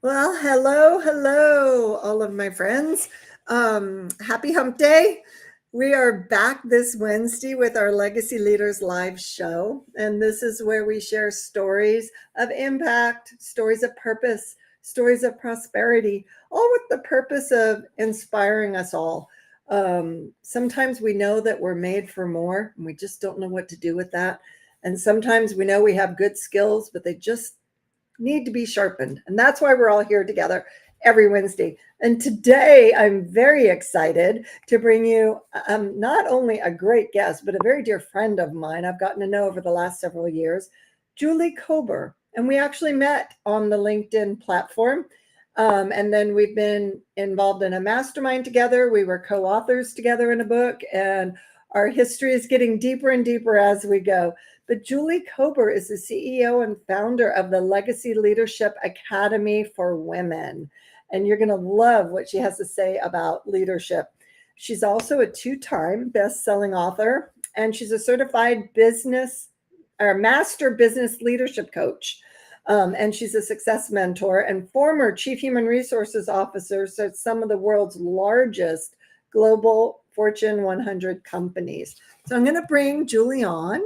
Well, hello, all of my friends. Happy Hump Day. We are back this Wednesday with our Legacy Leaders Live show. And this is where we share stories of impact, stories of purpose, stories of prosperity, all with the purpose of inspiring us all. Sometimes we know that we're made for more, and we just don't know what to do with that. And sometimes we know we have good skills, but they just need to be sharpened. And that's why we're all here together every Wednesday. And today I'm very excited to bring you not only a great guest, but a very dear friend of mine I've gotten to know over the last several years, Julie Cober. And we actually met on the LinkedIn platform. And then we've been involved in a mastermind together. We were co-authors together in a book, and our history is getting deeper and deeper as we go. But Julie Cober is the CEO and founder of the Legacy Leadership Academy for Women. And you're going to love what she has to say about leadership. She's also a two-time best-selling author, and she's a certified master business leadership coach. And she's a success mentor and former chief human resources officer at some of the world's largest global Fortune 100 companies. So I'm going to bring Julie on.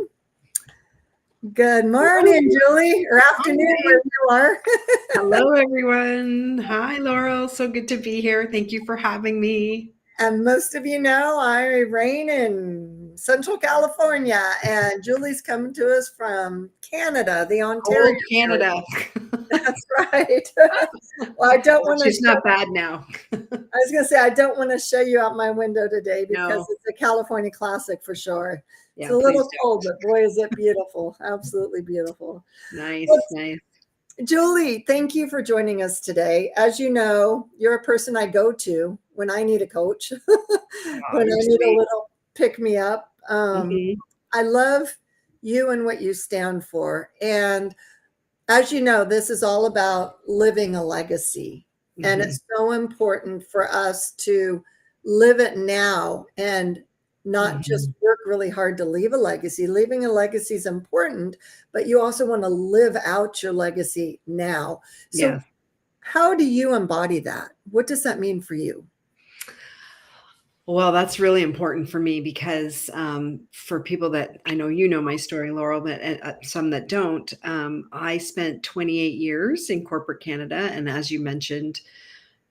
Good morning, Julie, or afternoon where you are. Hello, everyone. Hi, Laurel. So good to be here. Thank you for having me. And most of you know I reign in Central California, and Julie's coming to us from Canada, the Ontario. Old Canada. That's right. Well, I don't want to. She's not bad now. I was going to say, I don't want to show you out my window today because it's a California classic for sure. Yeah, it's a little cold, but boy, is it beautiful. Absolutely beautiful. Nice. Julie, thank you for joining us today. As you know, you're a person I go to when I need a coach, when I need a little pick me up. I love you and what you stand for. And as you know, this is all about living a legacy. And it's so important for us to live it now and not just work really hard to leave a legacy. Leaving a legacy is important, but you also want to live out your legacy now. So how do you embody that? What does that mean for you? Well, that's really important for me because for people that I know, you know my story, Laurel, but some that don't, I spent 28 years in corporate Canada. And as you mentioned,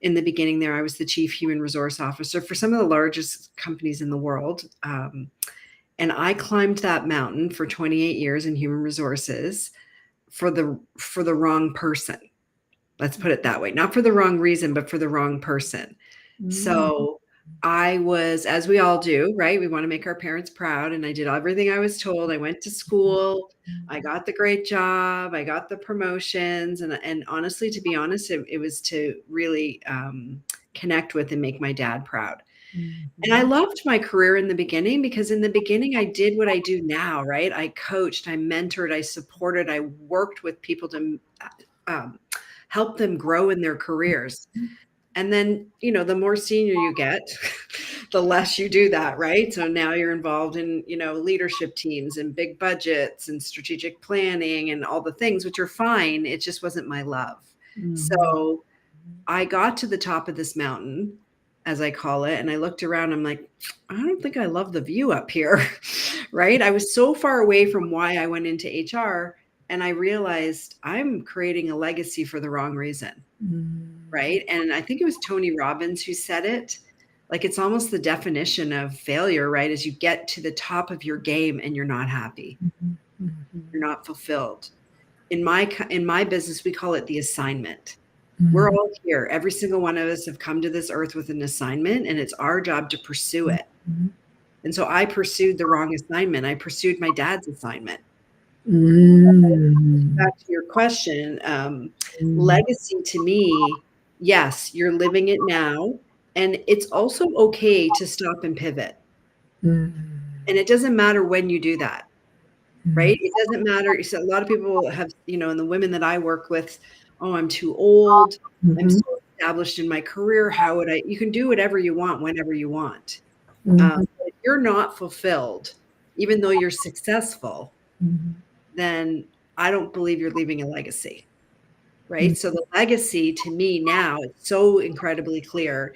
in the beginning there, I was the chief human resource officer for some of the largest companies in the world. And I climbed that mountain for 28 years in human resources for the wrong person. Let's put it that way. Not for the wrong reason, but for the wrong person. So I was, as we all do, right? We want to make our parents proud. And I did everything I was told. I went to school. I got the great job. I got the promotions. And honestly, to be honest, it was to really connect with and make my dad proud. And I loved my career in the beginning because in the beginning, I did what I do now, right? I coached, I mentored, I supported, I worked with people to help them grow in their careers. And then, you know, the more senior you get, the less you do that, right? So now you're involved in, you know, leadership teams and big budgets and strategic planning and all the things, which are fine. It just wasn't my love. So I got to the top of this mountain, as I call it, and I looked around. I'm like, I don't think I love the view up here, right? I was so far away from why I went into HR, and I realized I'm creating a legacy for the wrong reason. Right. And I think it was Tony Robbins who said it. Like, it's almost the definition of failure, right? As you get to the top of your game and you're not happy, you're not fulfilled. In my business, we call it the assignment. We're all here. Every single one of us have come to this earth with an assignment, and it's our job to pursue it. And so I pursued the wrong assignment. I pursued my dad's assignment. Back to your question, legacy to me, yes, you're living it now. And it's also okay to stop and pivot. And it doesn't matter when you do that, right? It doesn't matter. So a lot of people have, you know, and the women that I work with, oh, I'm too old. I'm so established in my career. How would I? You can do whatever you want, whenever you want. If you're not fulfilled, even though you're successful, then I don't believe you're leaving a legacy. right? So the legacy to me now, it's so incredibly clear,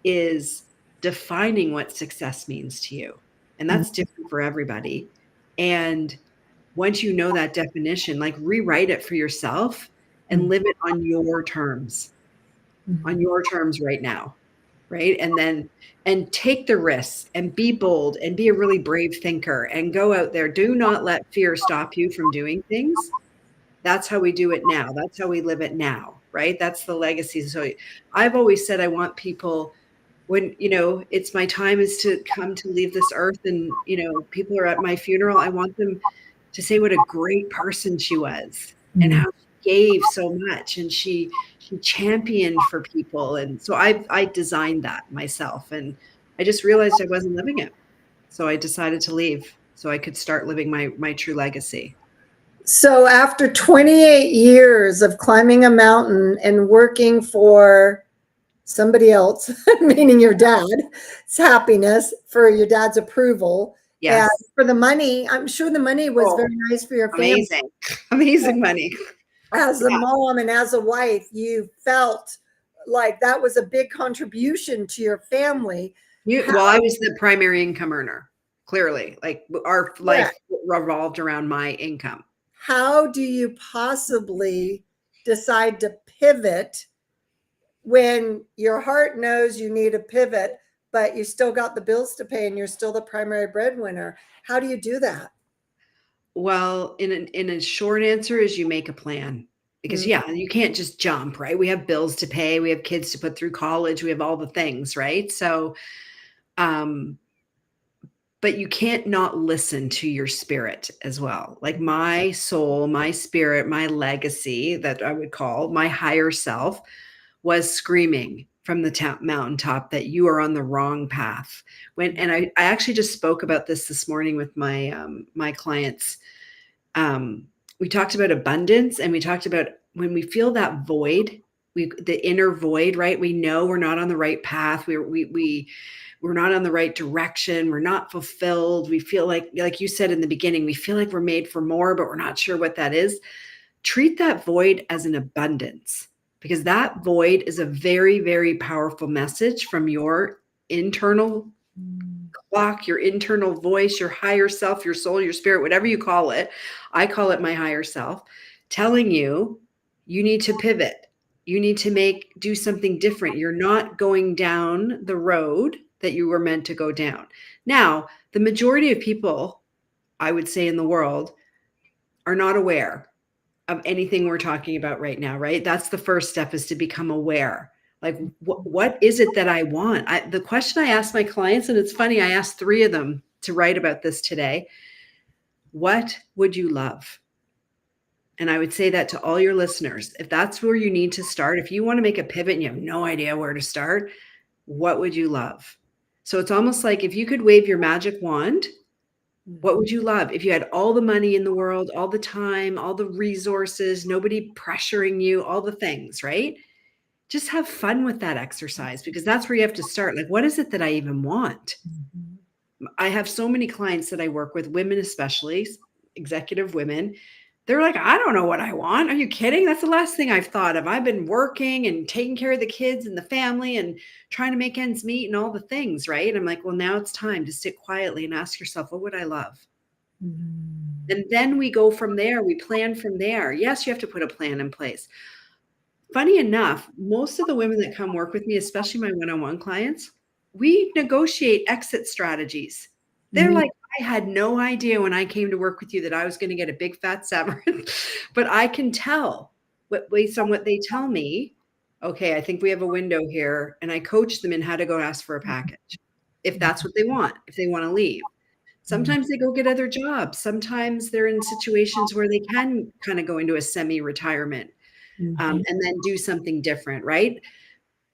is defining what success means to you. And that's different for everybody. And once you know that definition, like rewrite it for yourself and live it on your terms right now. Right. And then, and take the risks and be bold and be a really brave thinker and go out there. Do not let fear stop you from doing things. That's how we do it now. That's how we live it now. Right. That's the legacy. So I've always said I want people, when it's my time is to come to leave this earth, and people are at my funeral, I want them to say what a great person she was and how she gave so much, and she championed for people. And so I designed that myself, and I just realized I wasn't living it, so I decided to leave so I could start living my true legacy. So after 28 years of climbing a mountain and working for somebody else, meaning your dad's happiness, for your dad's approval, and Yes. for the money, I'm sure the money was Oh, very nice for your family. amazing. Amazing money. As a Yeah. mom and as a wife, you felt like that was a big contribution to your family. Well, I was the primary income earner, clearly. Like our life revolved around my income. How do you possibly decide to pivot when your heart knows you need a pivot, but you still got the bills to pay and you're still the primary breadwinner? How do you do that? Well, in a short answer is you make a plan. Because yeah, you can't just jump, right? We have bills to pay, we have kids to put through college, we have all the things, right? So but you can't not listen to your spirit as well. Like my soul, my spirit, my legacy, that I would call my higher self, was screaming from the mountaintop that you are on the wrong path. And I actually just spoke about this morning with my clients. We talked about abundance, and we talked about when we feel that void, the inner void, right? We know we're not on the right path. We're not on the right direction. We're not fulfilled. We feel like you said in the beginning, we feel like we're made for more, but we're not sure what that is. Treat that void as an abundance, because that void is a very, very powerful message from your internal clock, your internal voice, your higher self, your soul, your spirit, whatever you call it. I call it my higher self, telling you, you need to pivot. You need to do something different. You're not going down the road that you were meant to go down. Now, the majority of people, I would say, in the world are not aware of anything we're talking about right now, right? That's the first step, is to become aware. Like, what is it that I want? The question I ask my clients, and it's funny, I asked 3 of them to write about this today. What would you love? And I would say that to all your listeners. If that's where you need to start, if you want to make a pivot and you have no idea where to start, what would you love? So it's almost like if you could wave your magic wand, what would you love? If you had all the money in the world, all the time, all the resources, nobody pressuring you, all the things, right? Just have fun with that exercise, because that's where you have to start. Like, what is it that I even want? I have so many clients that I work with, women especially, executive women. They're like, I don't know what I want. Are you kidding? That's the last thing I've thought of. I've been working and taking care of the kids and the family and trying to make ends meet and all the things, right? I'm like, well, now it's time to sit quietly and ask yourself, what would I love? And then we go from there. We plan from there. Yes, you have to put a plan in place. Funny enough, most of the women that come work with me, especially my one-on-one clients, we negotiate exit strategies. They're like, I had no idea when I came to work with you that I was going to get a big fat severance, but I can tell based on what they tell me. Okay, I think we have a window here, and I coach them in how to go ask for a package, if that's what they want, if they want to leave. Sometimes they go get other jobs. Sometimes they're in situations where they can kind of go into a semi-retirement. And then do something different, right?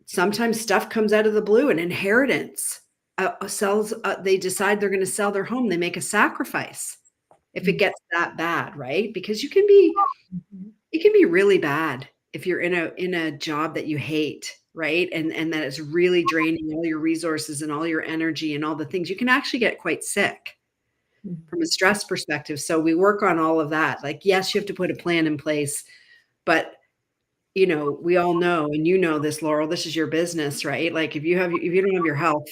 Sometimes stuff comes out of the blue, an inheritance sells. They decide they're going to sell their home. They make a sacrifice if it gets that bad, right? Because it can be really bad if you're in a job that you hate, right? And that is really draining all your resources and all your energy and all the things. You can actually get quite sick from a stress perspective. So we work on all of that. Like, yes, you have to put a plan in place, but we all know, and you know this, Laurel, this is your business, right? Like if you don't have your health,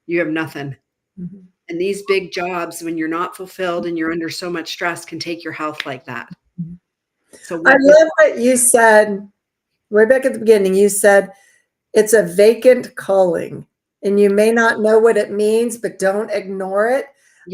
you have nothing. Mhm. And these big jobs, when you're not fulfilled and you're under so much stress, can take your health like that. Mhm. So I what is love what you said right back at the beginning. You said it's a vacant calling, and you may not know what it means, but don't ignore it.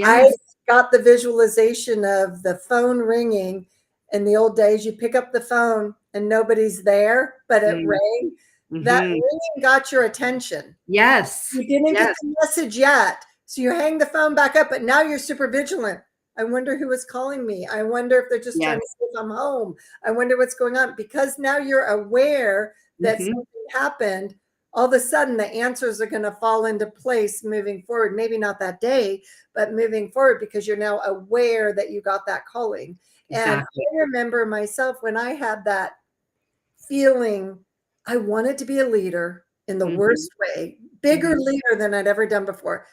I yes. got the visualization of the phone ringing. In the old days, you pick up the phone and nobody's there, but it rang. That Mm-hmm. ringing got your attention. Yes. You didn't get Yes. the message yet. So you hang the phone back up, but now you're super vigilant. I wonder who is calling me. I wonder if they're just trying to Yes. see if I'm home. I wonder what's going on. Because now you're aware that Mm-hmm. something happened, all of a sudden the answers are going to fall into place moving forward. Maybe not that day, but moving forward because you're now aware that you got that calling. And Exactly. I remember myself when I had that feeling I wanted to be a leader in the Mm-hmm. worst way, bigger Mm-hmm. leader than I'd ever done before.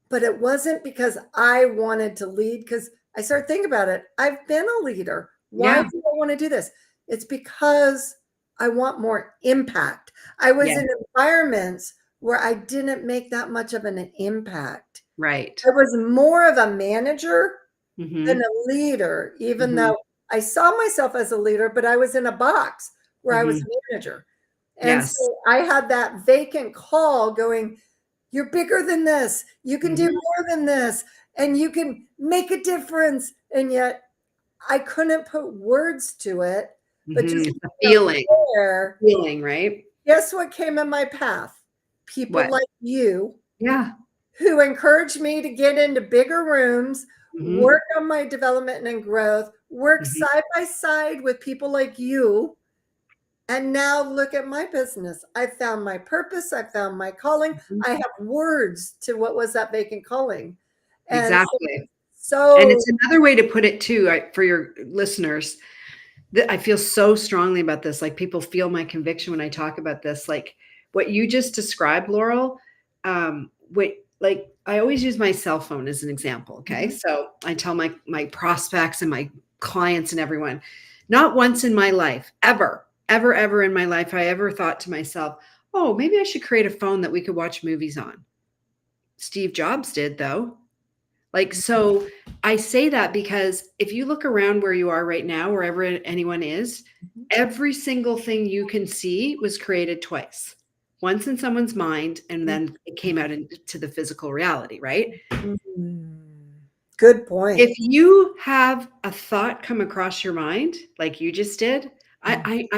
But it wasn't because I wanted to lead, because I started thinking about it. I've been a leader. Why Yeah. do I want to do this? It's because I want more impact. I was Yeah. in environments where I didn't make that much of an impact. Right. I was more of a manager than Mm-hmm. a leader, even Mm-hmm. though I saw myself as a leader, but I was in a box where I was Mm-hmm. a manager. And Yes. so I had that vacant call going, you're bigger than this. You can do Mm-hmm. more than this, and you can make a difference. And yet I couldn't put words to it, but Mm-hmm. just It's a being feeling. aware. Feeling, right? Guess what came in my path? People What? like you Yeah. who encouraged me to get into bigger rooms, Mm-hmm. work on my development and growth, work Mm-hmm. side by side with people like you. And now look at my business. I found my purpose. I found my calling. Mm-hmm. I have words to what was that vacant calling. And so, Exactly. And so it's another way to put it too, for your listeners. I feel so strongly about this. Like people feel my conviction when I talk about this. Like what you just described, Laurel. Like I always use my cell phone as an example. Okay, Mhm. so I tell my prospects and my clients and everyone, not once in my life, ever in my life, I ever thought to myself, oh, maybe I should create a phone that we could watch movies on. Steve Jobs did, though. Like, so I say that because if you look around where you are right now, wherever anyone is, every single thing you can see was created twice. Once in someone's mind, and then it came out into the physical reality, right? Good point. If you have a thought come across your mind, like you just did, I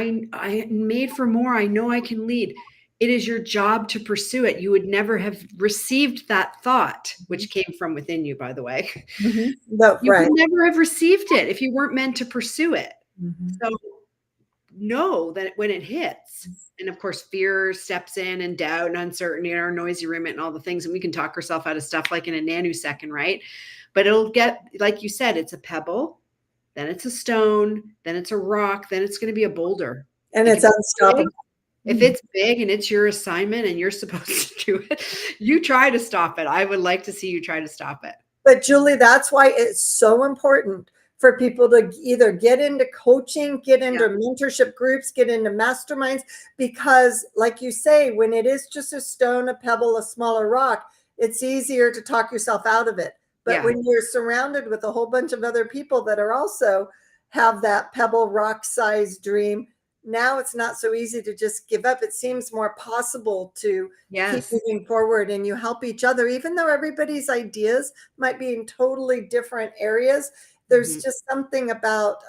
made for more. I know I can lead. It is your job to pursue it. You would never have received that thought, which came from within you, by the way. You would Right. never have received it if you weren't meant to pursue it. Mhm. So know that when it hits, and of course, fear steps in and doubt and uncertainty and our noisy room and all the things, and we can talk ourselves out of stuff like in a nanosecond, right? But it'll get, like you said, it's a pebble, then it's a stone, then it's a rock, then it's going to be a boulder. And Like it's unstoppable. if it's big and it's your assignment and you're supposed to do it, you try to stop it. I would like to see you try to stop it. But Julie, that's why it's so important for people to either get into coaching, get into Yeah. mentorship groups, get into masterminds, because like you say, when it is just a stone, a pebble, a smaller rock, it's easier to talk yourself out of it. But Yeah. when you're surrounded with a whole bunch of other people that are also have that pebble rock size dream, now it's not so easy to just give up. It seems more possible to keep Yes. moving forward, and you help each other, even though everybody's ideas might be in totally different areas. There's Mhm. just something about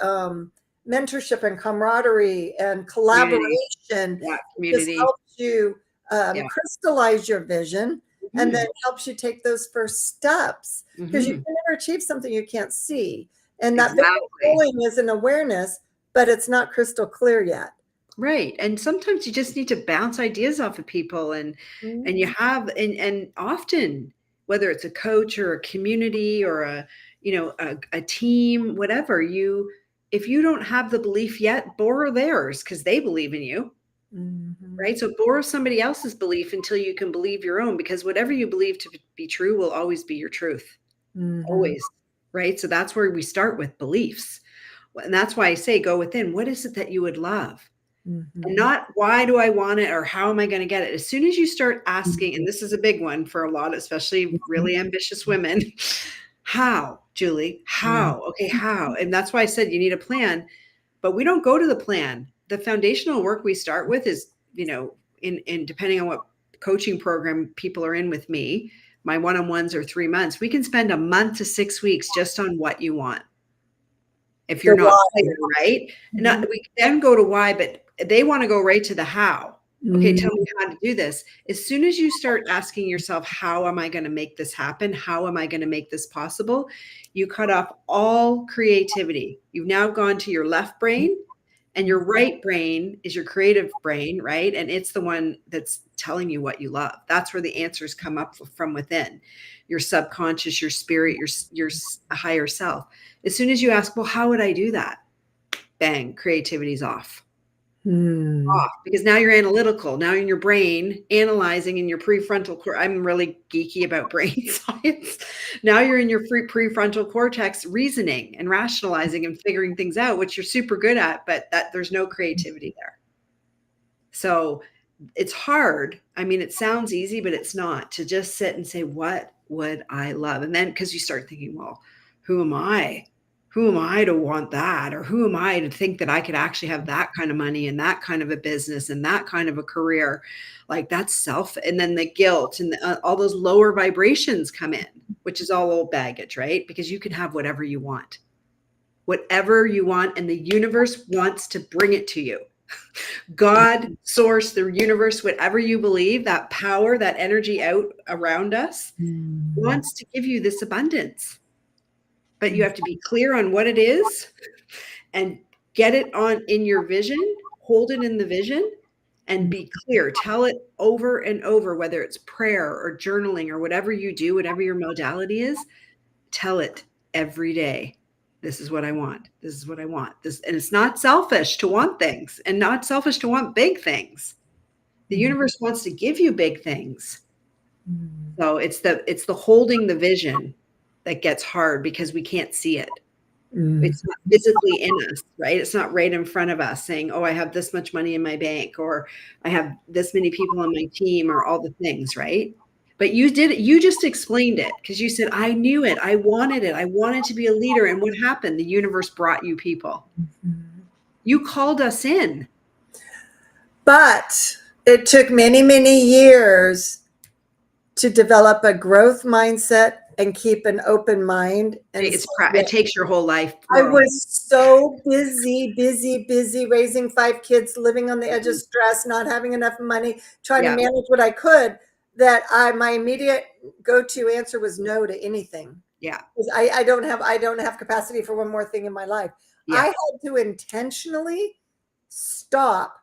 mentorship and camaraderie and Community. collaboration. Yeah. It just Community. helps you Yeah. crystallize your vision, and then Mhm. helps you take those first steps, because you Mhm. can never achieve something you can't see. And that big Exactly. pulling is an awareness, but it's not crystal clear yet. Right. And sometimes you just need to bounce ideas off of people and you Mhm. have and often whether it's a coach or a community or a team, whatever, you if you don't have the belief yet, borrow theirs because they believe in you. Mhm. Right. So borrow somebody else's belief until you can believe your own, because whatever you believe to be true will always be your truth. Mhm. Always. Right. So that's where we start with beliefs. And that's why I say go within. What is it that you would love? and Mhm. not why do I want it or how am I going to get it. As soon as you start asking, and this is a big one for a lot, especially really ambitious women, how, Julie, Mhm. how? Okay, how? And that's why I said you need a plan, but we don't go to the plan. The foundational work we start with is, in depending on what coaching program people are in with me, my one-on-ones are 3 months. We can spend a month to 6 weeks just on what you want if The you're not why. clear, right? And Mhm. not, we then go to why, but they want to go right to the how. Okay, tell me Mhm. how to do this. As soon as you start asking yourself, how am I going to make this happen? How am I going to make this possible? You cut off all creativity. You've now gone to your left brain, and your right brain is your creative brain, right? And it's the one that's telling you what you love. That's where the answers come up from within your subconscious, your spirit, your higher self. As soon as you ask, well, how would I do that? Bang, creativity's off. Hmm. Off because now you're analytical. Now in your brain, analyzing in your prefrontal cortex. I'm really geeky about brain science. Now you're in your prefrontal cortex reasoning and rationalizing and figuring things out, which you're super good at, but that there's no creativity there. So it's hard. I mean, it sounds easy, but it's not to just sit and say, what would I love? And then because you start thinking, well, who am I? Who am I to want that? Or who am I to think that I could actually have that kind of money and that kind of a business and that kind of a career? Like that's self. And then the guilt and all those lower vibrations come in, which is all old baggage, right? Because you can have whatever you want, and the universe wants to bring it to you. God, source, the universe, whatever you believe, that power, that energy out around us Hmm. wants to give you this abundance. But you have to be clear on what it is and get it on in your vision, hold it in the vision and be clear. Tell it over and over, whether it's prayer or journaling or whatever you do, whatever your modality is, tell it every day. This is what I want. This is what I want. This, and it's not selfish to want things and not selfish to want big things. The universe wants to give you big things. So it's the holding the vision that gets hard because we can't see it. Hmm. It's not physically in us, right? It's not right in front of us saying, "Oh, I have this much money in my bank," or "I have this many people on my team," or all the things, right? But you did it. You just explained it because you said, "I knew it. I wanted it. I wanted to be a leader." And what happened? The universe brought you people. You called us in. But it took many, many years to develop a growth mindset and keep an open mind and It's say it that takes your whole life, I Laurel. was so busy, busy, busy raising 5 kids, living on the edge of Mhm. stress, not having enough money, trying to Yeah, manage what I could, that my immediate go-to answer was no to anything. yeah, 'Cause I don't have capacity for one more thing in my life. I yeah. had to intentionally stop.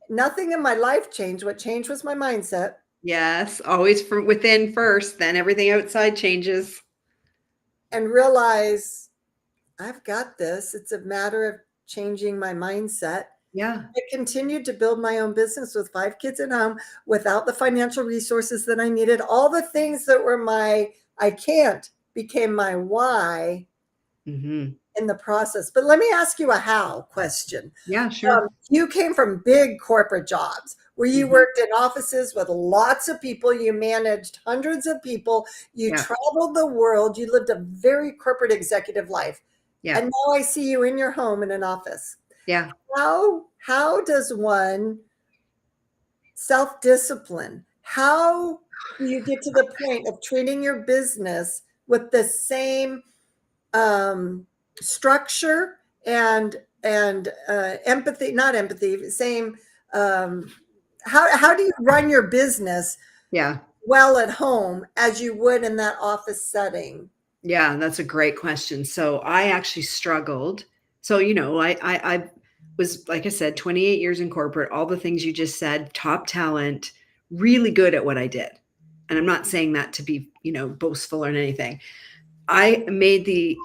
Nothing in my life changed. What changed was my mindset, Yes, always from within first, then everything outside changes. and realize I've got this. It's a matter of changing my mindset. Yeah, I continued to build my own business with 5 kids at home without the financial resources that I needed. All the things that were my I can't became my why mhm. in the process. But let me ask you a how question. Yeah, sure. You came from big corporate jobs where you Mhm. worked in offices with lots of people, you managed hundreds of people, you Yeah, traveled the world, you lived a very corporate executive life. yeah, And now I see you in your home in an office. yeah. How does one self-discipline? How do you get to the point of treating your business with the same structure and empathy, not empathy, same how do you run your business Yeah. well at home as you would in that office setting? Yeah, that's a great question. So I actually struggled. So, I was, like I said, 28 years in corporate, all the things you just said, top talent, really good at what I did. And I'm not saying that to be, boastful or anything. I made the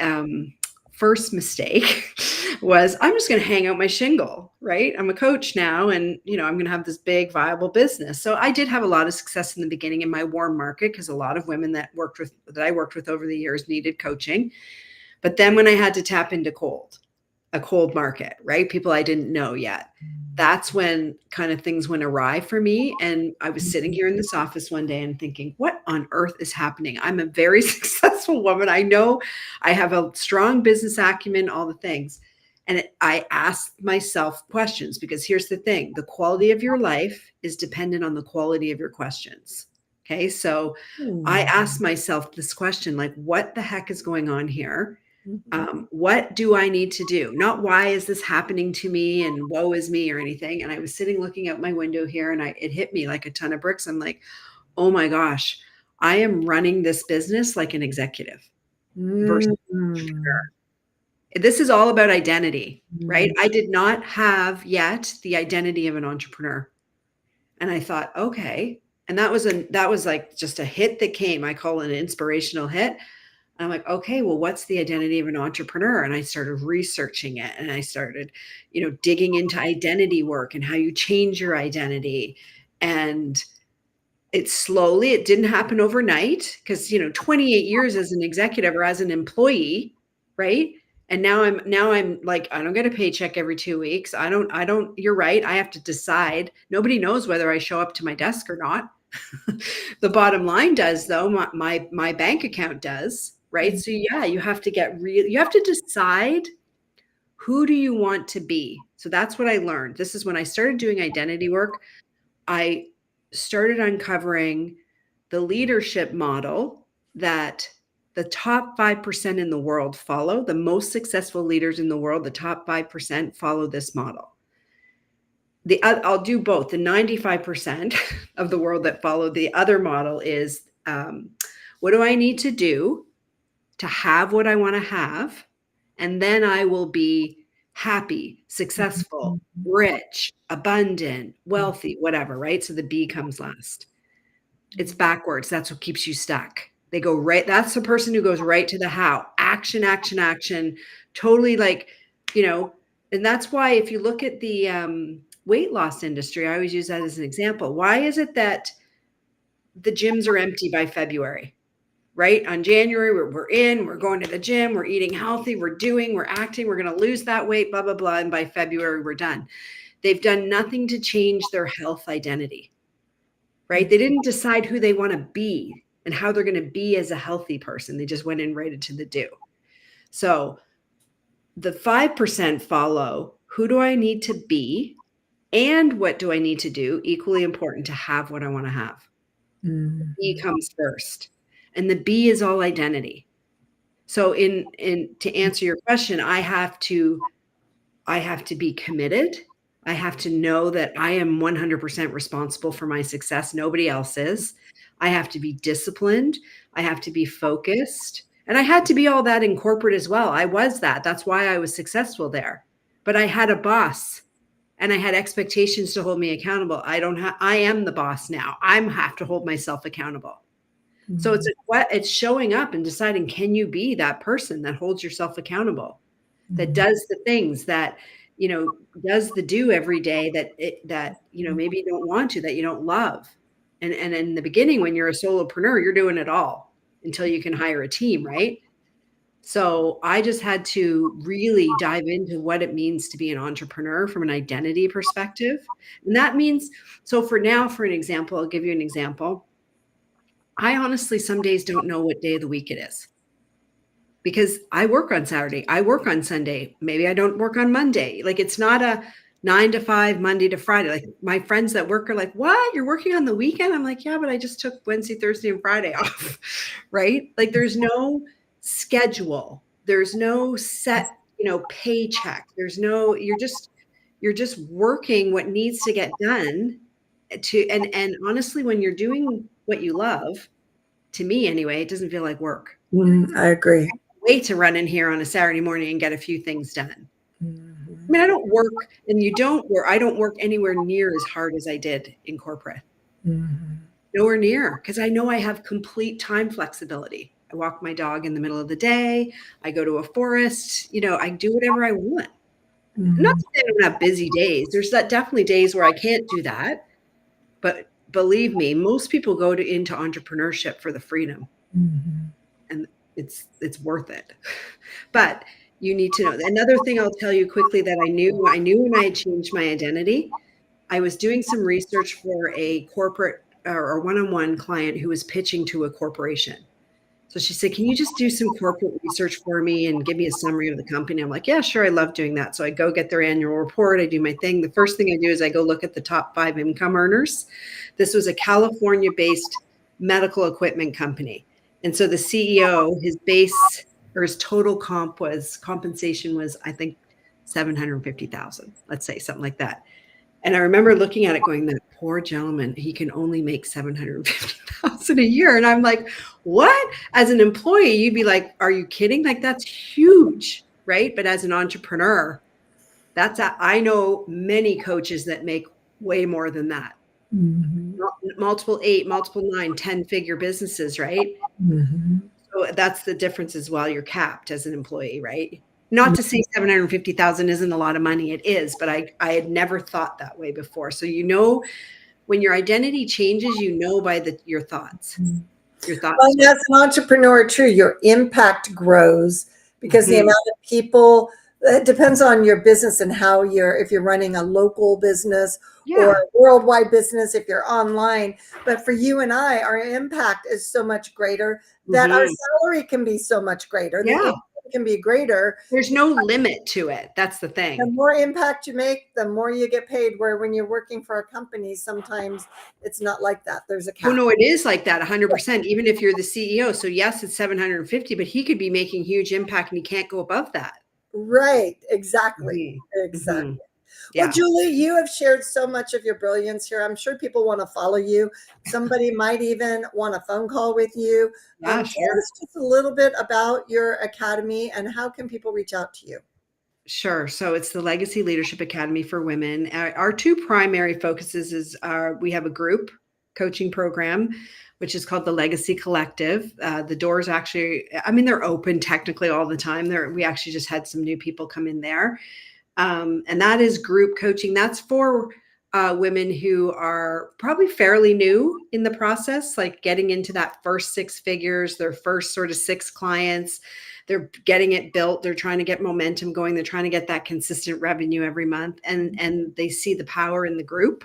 first mistake was I'm just going to hang out my shingle, right? I'm a coach now and, I'm going to have this big viable business. So I did have a lot of success in the beginning in my warm market because a lot of women that I worked with over the years needed coaching. But then when I had to tap into a cold market, right? People I didn't know yet. that's when kind of things went awry for me. And I was sitting here in this office one day and thinking, what on earth is happening? I'm a very successful woman. I know I have a strong business acumen, all the things. And I asked myself questions, because here's the thing: the quality of your life is dependent on the quality of your questions. Okay. So I Mm. asked myself this question, like, what the heck is going on here? Mhm. What do I need to do? Not why is this happening to me and woe is me or anything. And I was sitting looking out my window here, and it hit me like a ton of bricks. I'm like, oh my gosh, I am running this business like an executive versus entrepreneur. Mm. This is all about identity, right? Mm. I did not have yet the identity of an entrepreneur. And I thought, okay. And that was like just a hit that came. I call it an inspirational hit. I'm like, okay, well, what's the identity of an entrepreneur? And I started researching it, and I started, digging into identity work and how you change your identity. And it didn't happen overnight, because, 28 years as an executive or as an employee, right? And now I'm like, I don't get a paycheck every 2 weeks. You're right. I have to decide. Nobody knows whether I show up to my desk or not. The bottom line does, though. My bank account does, right? So yeah, you have to you have to decide, who do you want to be. So that's what I learned. This is when I started doing identity work. I started uncovering the leadership model that the top 5% in the world follow. The most successful leaders in the world, the top 5%, follow this model. I'll do both. The 95% of the world that follow the other model is, what do I need to do to have what I want to have? And then I will be happy, successful, rich, abundant, wealthy, whatever, right? So the B comes last. It's backwards. That's what keeps you stuck. They go right. That's the person who goes right to the how. Action, action, action. Totally, like, and that's why if you look at the weight loss industry, I always use that as an example. Why is it that the gyms are empty by February? Right? On January, we're going to the gym, we're eating healthy, we're acting, we're going to lose that weight, blah, blah, blah. And by February, we're done. They've done nothing to change their health identity, right? They didn't decide who they want to be and how they're going to be as a healthy person. They just went in right into the do. So the 5% follow, who do I need to be and what do I need to do? Equally important to have what I want to have. The B Mhm. comes first. And the B is all identity. So to answer your question, I have to be committed. I have to know that I am 100% responsible for my success. Nobody else is. I have to be disciplined. I have to be focused. And I had to be all that in corporate as well. I was that. That's why I was successful there. But I had a boss, and I had expectations to hold me accountable. I am the boss now. I have to hold myself accountable. So Mhm. it's showing up and deciding, can you be that person that holds yourself accountable, that Mhm. does the things that, you know, does the do every day that, maybe you don't want to, that you don't love. And in the beginning, when you're a solopreneur, you're doing it all until you can hire a team, right? So I just had to really dive into what it means to be an entrepreneur from an identity perspective. And that means, so for an example, I'll give you an example. I honestly some days don't know what day of the week it is, because I work on Saturday, I work on Sunday, maybe I don't work on Monday. Like, it's not a 9 to 5, Monday to Friday. Like, my friends that work are like, "What? You're working on the weekend?" I'm like, "Yeah, but I just took Wednesday, Thursday, and Friday off." Right? Like, there's no schedule. There's no set, paycheck. You're just working what needs to get done and honestly, when you're doing what you love, to me anyway, it doesn't feel like work. I agree. Wait to run in here on a Saturday morning and get a few things done. I Mhm. mean, I don't work anywhere near as hard as I did in corporate. Mhm. Nowhere near, because I know I have complete time flexibility. I walk my dog in the middle of the day. I go to a forest. I do whatever I want. Not Mhm. to say I don't have busy days. There's definitely days where I can't do that. But believe me, most people go into entrepreneurship for the freedom, Mhm. and it's worth it. But You need to know. Another thing I'll tell you quickly that I knew when I had changed my identity. I was doing some research for a corporate or one-on-one client who was pitching to a corporation. So she said, "Can you just do some corporate research for me and give me a summary of the company?" I'm like, "Yeah, sure. I love doing that." So I go get their annual report. I do my thing. The first thing I do is I go look at the top 5 income earners. This was a California based medical equipment company. And so the CEO, his base or his total compensation was, I think, 750,000, let's say something like that. And I remember looking at it going, that poor gentleman, he can only make 750,000 a year. And I'm like, what? As an employee, you'd be like, are you kidding? Like, that's huge, right? But as an entrepreneur, I know many coaches that make way more than that. Mhm. Multiple 8, multiple 9, 10-figure businesses, right? Mhm. So that's the difference as well. You're capped as an employee, right? Not to say 750,000 isn't a lot of money. It is, but I had never thought that way before. So when your identity changes, by your thoughts. Your Well, thoughts. and as an entrepreneur, too, your impact grows because the Mhm. amount of people, it depends on your business and how if you're running a local business or Yeah. a worldwide business, if you're online. But for you and I, our impact is so much greater that our Mhm. salary can be so much greater. The Yeah. income can be greater. There's no limit to it. That's the The thing. more impact you make, the more you get paid. Where when you're working for a company, sometimes it's not like that. There's a Oh, cap. no, it is like that 100%, even if you're the CEO. So yes, it's 750, but he could be making huge impact and he can't go above that. Right. Exactly. Mhm. Mhm. Exactly. Well, Yeah. Julie, you have shared so much of your brilliance here. I'm sure people want to follow you. Somebody might even want a phone call with you. Yeah, Tell sure. us just a little bit about your academy and how can people reach out to you? Sure. So it's the Legacy Leadership Academy for Women. Our two primary focuses is we have a group coaching program, which is called the Legacy Collective. The doors actually, I mean, they're open technically all the time. We actually just had some new people come in there. And that is group coaching. That's for women who are probably fairly new in the process, like getting into that first 6 figures, their first sort of 6 clients. They're getting it built. They're trying to get momentum going. They're trying to get that consistent revenue every month, and they see the power in the group.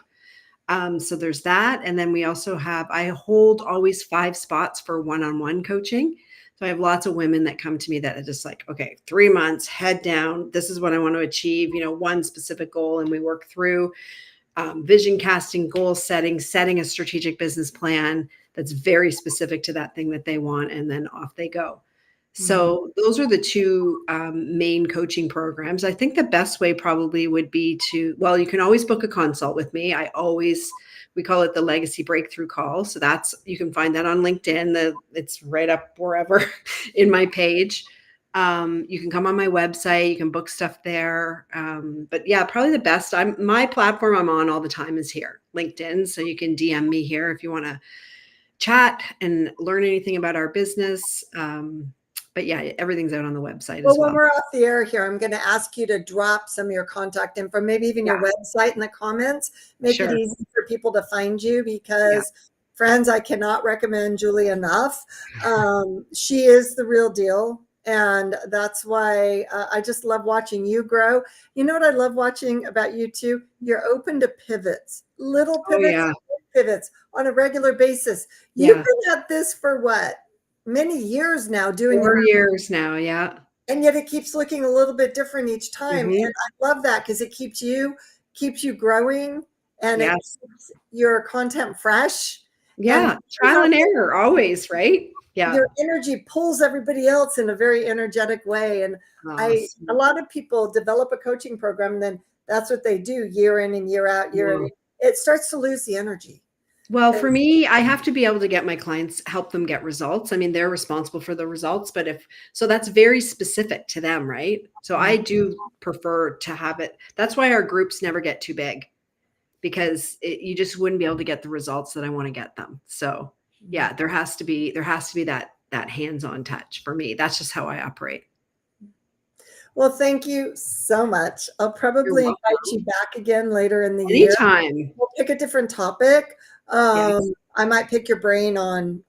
So there's that. And then we also I hold always 5 spots for one-on-one coaching. So I have lots of women that come to me that are just like, okay, 3 months, head down. This is what I want to achieve, one specific goal. And we work through vision casting, goal setting, setting a strategic business plan that's very specific to that thing that they want. And then off they go. Mhm. So those are the two main coaching programs. I think the best way probably would be well, you can always book a consult with me. We call it the Legacy Breakthrough Call. So you can find that on LinkedIn. It's right up wherever in my page. You can come on my website. You can book stuff there. But yeah, probably the best. My platform I'm on all the time is here, LinkedIn. So you can DM me here if you want to chat and learn anything about our business. But yeah, everything's out on the website Well, as when well. we're off the air here, I'm going to ask you to drop some of your contact info, maybe even Yeah, your website in the comments. Make it sure. easy for people to find you Yeah. because, friends, I cannot recommend Julie enough. She is the real deal. And that's why I just love watching you grow. You know what I love watching about you too? You're open to pivots, little Oh pivots, yeah. big pivots on a regular basis. You've Yeah. been at this for what? Many years now doing it, 4 years now. Yeah. and yet it keeps looking a little bit different each time, Hmm. and I love that because it keeps you growing, and it Yes. keeps your content fresh, and Yeah. Trial and error always, right? Yeah. your energy pulls everybody else in a very energetic way. And a Awesome. lot of people develop a coaching program, and then that's what they do year in and year out, year in. It starts to lose the energy. Well, And for me, I have to be able to get my clients, help them get results. I mean, they're responsible for the results, but so that's very specific to them, right? So I do prefer to have it. That's why our groups never get too big because you just wouldn't be able to get the results that I want to get them. So yeah, there has to be that hands-on touch for me. That's just how I operate. well, thank you so much. I'll You're probably invite welcome. you back again later in the year. Anytime. We'll pick a different topic. Yes. I might pick your brain on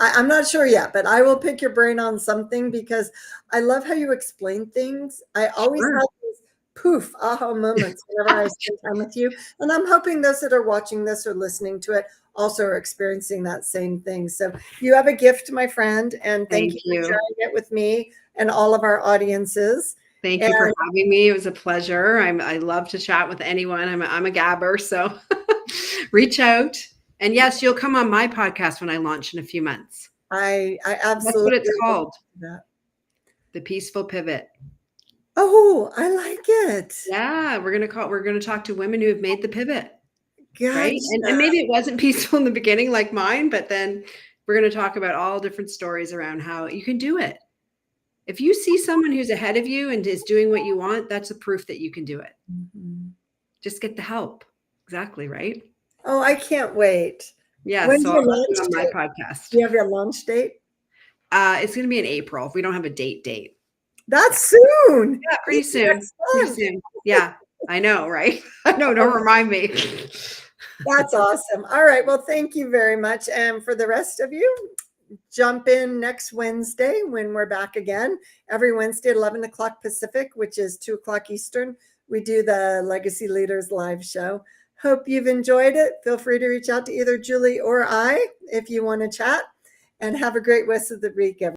I'm not sure yet, but I will pick your brain on something because I love how you explain things. I always Sure. have these poof aha moments whenever I spend time with you. And I'm hoping those that are watching this or listening to it also are experiencing that same thing. So you have a gift, my friend, and thank Thank you for you. sharing it with me and all of our audiences. Thank And you for having me. It was a pleasure. I love to chat with anyone. I'm a gabber, so reach out. And yes, you'll come on my podcast when I launch in a few months. I That's what it's absolutely love called, that. The Peaceful Pivot. Oh, I like it. Yeah, we're gonna talk to women who have made the pivot, right? Gotcha. And maybe it wasn't peaceful in the beginning like mine, but then we're gonna talk about all different stories around how you can do it. If you see someone who's ahead of you and is doing what you want, that's a proof that you can do it. Mhm. Just get the help. Exactly, right? Oh, I can't wait. Yeah, When's so your I'll have you launch on my date? podcast. Do you have your launch date? It's gonna be in April if we don't have a date. Yeah. That's soon. Yeah, pretty It's soon. next Pretty month. soon. Yeah, I know, right? I know, don't remind me. That's awesome. All right. Well, thank you very much. And for the rest of you, jump in next Wednesday when we're back again. Every Wednesday at 11 o'clock Pacific, which is 2 o'clock Eastern, we do the Legacy Leaders live show. Hope you've enjoyed it. Feel free to reach out to either Julie or I if you want to chat. And have a great rest of the week, everyone.